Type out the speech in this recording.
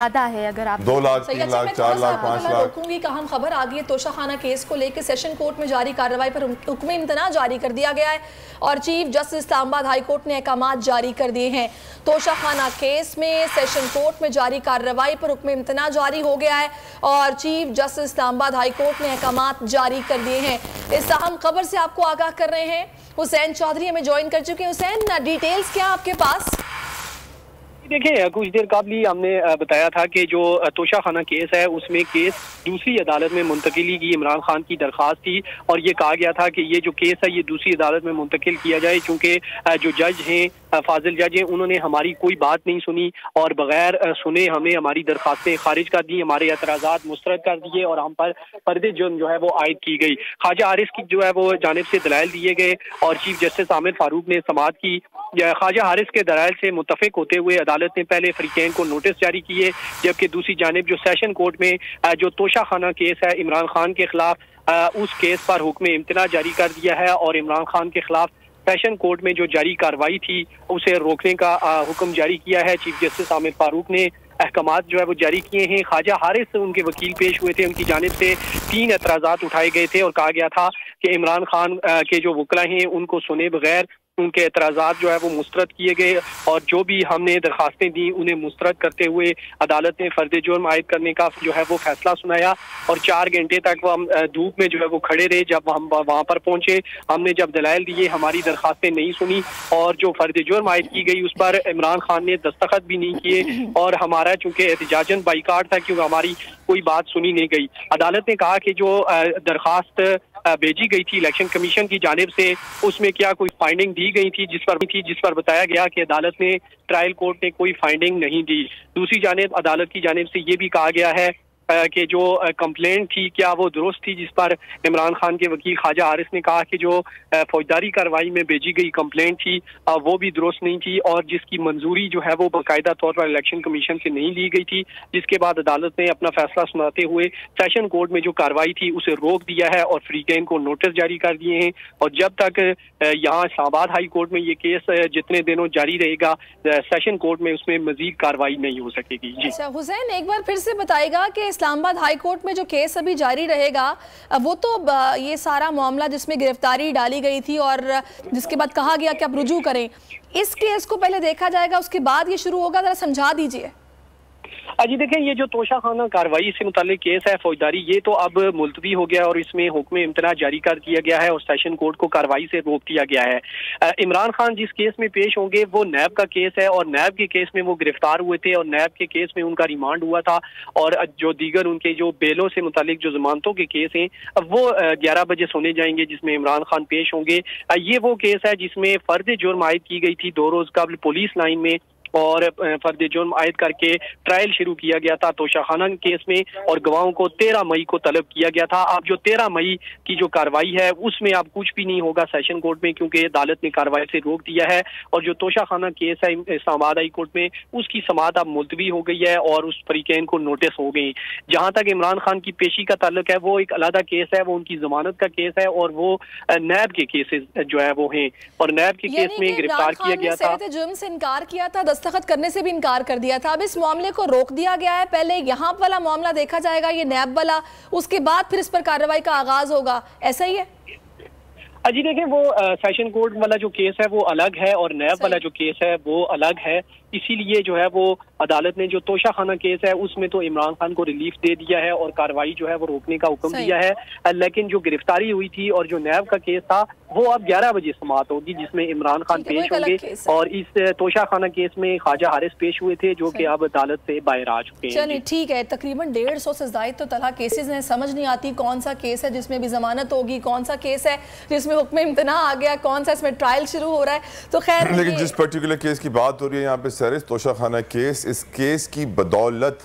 ज्यादा है। अगर आप 2 लाख 3 लाख 4 लाख 5 लाख रोकूंगी का हम खबर आ गई है। तोशाखाना केस को लेकर सेशन कोर्ट में जारी कार्रवाई पर हुक्म इम्तना जारी कर दिया गया है और chief justice Islamabad high court ने अहकामात जारी कर दिए हैं। तोशाखाना केस में सेशन कोर्ट में जारी कार्रवाई पर हुक्म इम्तना जारी हो गया है और chief justice Islamabad high court ने अहकामात जारी कर दिए हैं। इस अहम खबर से आपको आगाह कर रहे हैं हुसैन चौधरी हमें ज्वाइन कर चुके हैं। हुसैन, डिटेल्स क्या आपके पास? देखिए, कुछ देर कबल ही हमने बताया था कि जो तोशाखाना केस है उसमें केस दूसरी अदालत में मुंतकिली की इमरान खान की दरख्वास्त थी और ये कहा गया था कि ये जो केस है ये दूसरी अदालत में मुंतकिल किया जाए, क्योंकि जो जज हैं फाजिल जज हैं उन्होंने हमारी कोई बात नहीं सुनी और बगैर सुने हमें हमारी दरख्वास्तें खारिज कर दी, हमारे एतराज़ात मुस्तरद कर दिए और हम पर पर्दे जुर्म जो है वो आयद की गई। ख्वाजा हारिस की जो है वो जानिब से दलाइल दिए गए और चीफ जस्टिस आमिर फारूक ने समाअत की। ख्वाजा हारिस के दलाइल से मुत्तफिक होते हुए अदालत ने पहले फरीकैन को नोटिस जारी किए, जबकि दूसरी जानिब जो सेशन कोर्ट में जो तोशाखाना केस है इमरान खान के खिलाफ उस केस पर हुक्म इम्तना जारी कर दिया है और इमरान खान के खिलाफ सेशन कोर्ट में जो जारी कार्रवाई थी उसे रोकने का हुक्म जारी किया है। चीफ जस्टिस आमिर फारूक ने अहकामात जो है वो जारी किए हैं। ख्वाजा हारिस उनके वकील पेश हुए थे, उनकी जानिब से 3 एतराज़ात उठाए गए थे और कहा गया था कि इमरान खान के जो वकला हैं उनको सुने बगैर उनके एतराज़ात जो है वो मुस्तरद किए गए और जो भी हमने दरख्वास्तें दी उन्हें मुस्तरद करते हुए अदालत ने फर्द जुर्म आयद करने का जो है वो फैसला सुनाया और 4 घंटे तक वो हम धूप में जो है वो खड़े रहे। जब हम वहाँ पर पहुँचे हमने जब दलाइल दिए हमारी दरख्वास्तें नहीं सुनी और जो फर्द जुर्म आयद की गई उस पर इमरान खान ने दस्तखत भी नहीं किए और हमारा चूँकि एहतिजाजन बाइकाट था क्योंकि हमारी कोई बात सुनी नहीं गई। अदालत ने कहा कि जो दरख्वास्त भेजी गई थी इलेक्शन कमीशन की जानिब से उसमें क्या कोई फाइंडिंग दी गई थी जिस पर बताया गया कि अदालत ने ट्रायल कोर्ट ने कोई फाइंडिंग नहीं दी। दूसरी जानिब अदालत की जानिब से ये भी कहा गया है कि जो कंप्लेंट थी क्या वो दुरुस्त थी, जिस पर इमरान खान के वकील ख्वाजा हारिस ने कहा कि जो फौजदारी कार्रवाई में भेजी गई कंप्लेंट थी वो भी दुरुस्त नहीं थी और जिसकी मंजूरी जो है वो बाकायदा तौर पर इलेक्शन कमीशन से नहीं ली गई थी। जिसके बाद अदालत ने अपना फैसला सुनाते हुए सेशन कोर्ट में जो कार्रवाई थी उसे रोक दिया है और फरीकैन को नोटिस जारी कर दिए हैं और जब तक यहाँ इस्लामाबाद हाई कोर्ट में ये केस जितने दिनों जारी रहेगा सेशन कोर्ट में उसमें मजीद कार्रवाई नहीं हो सकेगी। जी अच्छा हुसैन, एक बार फिर से बताएगा कि इस्लामाबाद हाई कोर्ट में जो केस अभी जारी रहेगा वो तो ये सारा मामला जिसमें गिरफ्तारी डाली गई थी और जिसके बाद कहा गया कि आप रुजू करें, इस केस को पहले देखा जाएगा उसके बाद ये शुरू होगा, जरा समझा दीजिए। जी देखें, ये जो तोशाखाना कार्रवाई से मुतालिक केस है फौजदारी ये तो अब मुलतवी हो गया और इसमें हुक्म इम्तना जारी कर दिया गया है और सेशन कोर्ट को कार्रवाई से रोक दिया गया है। इमरान खान जिस केस में पेश होंगे वो नैब का केस है और नैब के केस में वो गिरफ्तार हुए थे और नैब के केस में उनका रिमांड हुआ था और जो दीगर उनके जो बेलों से मुतालिक जो जमानतों के केस हैं वो 11 बजे सुने जाएंगे जिसमें इमरान खान पेश होंगे। ये वो केस है जिसमें फर्द जुर्म आयद की गई थी 2 रोज कबल पुलिस लाइन में और फर्द जुर्म आयद करके ट्रायल शुरू किया गया था तोशाखाना केस में और गवाहों को 13 मई को तलब किया गया था। अब जो 13 मई की जो कार्रवाई है उसमें अब कुछ भी नहीं होगा सेशन कोर्ट में क्योंकि अदालत ने कार्रवाई से रोक दिया है और जो तोशाखाना केस है इस्लामाबाद हाई कोर्ट में उसकी समाअत अब मुलतवी हो गई है और उस फरीकैन को नोटिस हो गई। जहाँ तक इमरान खान की पेशी का ताल्लुक है वो एक अलग केस है, वो उनकी जमानत का केस है और वो नैब के केसेस जो है वो हैं और नैब के केस में गिरफ्तार किया गया था। जुर्म से इनकार किया था, दस्तखत करने से भी इनकार कर दिया था। अब इस मामले को रोक दिया गया है, पहले यहाँ वाला मामला देखा जाएगा ये नैब वाला, उसके बाद फिर इस पर कार्रवाई का आगाज होगा, ऐसा ही है? जी देखें, वो सेशन कोर्ट वाला जो केस है वो अलग है और नैब वाला जो केस है वो अलग है, इसीलिए जो है वो अदालत ने जो तोशाखाना केस है उसमें तो इमरान खान को रिलीफ दे दिया है और कार्रवाई जो है वो रोकने का हुक्म दिया है। लेकिन जो गिरफ्तारी हुई थी और जो नैब का केस था वो अब 11 बजे समाअत होगी जिसमें इमरान खान पेश होंगे और इस तोशाखाना केस में ख्वाजा हारिस पेश हुए थे जो कि अब अदालत से बाहर आ चुके हैं। चलिए ठीक है, तकरीबन 150 से ज्यादा तो तलाक केसेस हैं, समझ नहीं आती कौन सा केस है जिसमें भी जमानत होगी, कौन सा केस है जिसमें हुक्म इम्तना आ गया, कौन सा इसमें ट्रायल शुरू हो रहा है। तो खैर लेकिन जिस पर्टिकुलर केस की बात हो रही है यहाँ पे सर तोशाखाना केस, इस केस की बदौलत